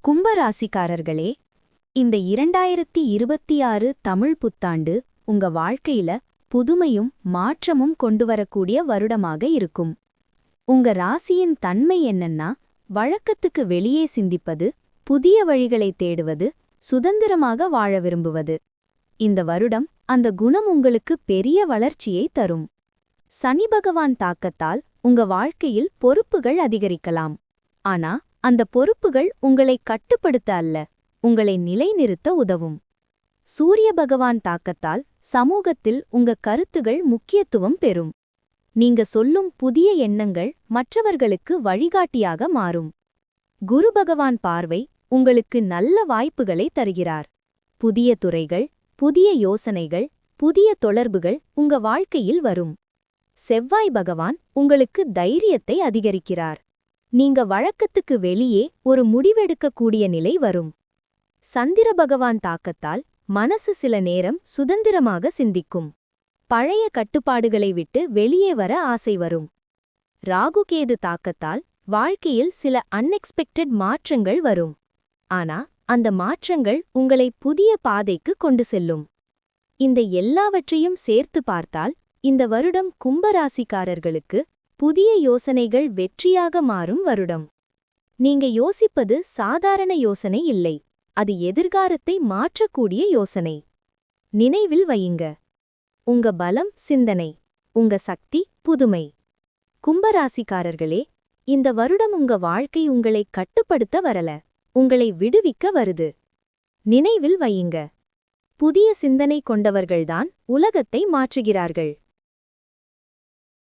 கும்பராசிக்காரர்களே, இந்த 2026 தமிழ் புத்தாண்டு உங்க வாழ்க்கையில புதுமையும் மாற்றமும் கொண்டுவரக்கூடிய வருடமாக இருக்கும். உங்க ராசியின் தன்மை என்னன்னா, வழக்கத்துக்கு வெளியே சிந்திப்பது, புதிய வழிகளை தேடுவது, சுதந்திரமாக வாழ விரும்புவது. இந்த வருடம் அந்த குணம் உங்களுக்கு பெரிய வளர்ச்சியை தரும். சனி பகவான் தாக்கத்தால் உங்க வாழ்க்கையில் பொறுப்புகள் அதிகரிக்கலாம். ஆனா அந்த பொறுப்புகள் உங்களை கட்டுப்படுத்த அல்ல, உங்களை நிலைநிறுத்த உதவும். சூரிய பகவான் தாக்கத்தால் சமூகத்தில் உங்க கருத்துகள் முக்கியத்துவம் பெறும். நீங்க சொல்லும் புதிய எண்ணங்கள் மற்றவர்களுக்கு வழிகாட்டியாக மாறும். குரு பகவான் பார்வை உங்களுக்கு நல்ல வாய்ப்புகளை தருகிறார். புதிய துறைகள், புதிய யோசனைகள், புதிய தொடர்புகள் உங்க வாழ்க்கையில் வரும். செவ்வாய் பகவான் உங்களுக்கு தைரியத்தை அதிகரிக்கிறார். நீங்க வழக்கத்துக்கு வெளியே ஒரு முடிவெடுக்கக்கூடிய நிலை வரும். சந்திர பகவான் தாக்கத்தால் மனசு சில நேரம் சுதந்திரமாக சிந்திக்கும். பழைய கட்டுப்பாடுகளை விட்டு வெளியே வர ஆசை வரும். ராகுகேது தாக்கத்தால் வாழ்க்கையில் சில அன்எக்ஸ்பெக்டட் மாற்றங்கள் வரும். ஆனா அந்த மாற்றங்கள் உங்களை புதிய பாதைக்கு கொண்டு செல்லும். இந்த எல்லாவற்றையும் சேர்த்து பார்த்தால் இந்த வருடம் கும்பராசிக்காரர்களுக்கு புதிய யோசனைகள் வெற்றியாக மாறும் வருடம். நீங்க யோசிப்பது சாதாரண யோசனை இல்லை, அது எதிர்காலத்தை மாற்றக்கூடிய யோசனை. நினைவில் வையுங்க, உங்க பலம் சிந்தனை, உங்க சக்தி புதுமை. கும்பராசிக்காரர்களே, இந்த வருடம் உங்க வாழ்க்கை உங்களை கட்டுப்படுத்த வரல, உங்களை விடுவிக்க வருது. நினைவில் வையுங்க, புதிய சிந்தனை கொண்டவர்கள்தான் உலகத்தை மாற்றுகிறார்கள்.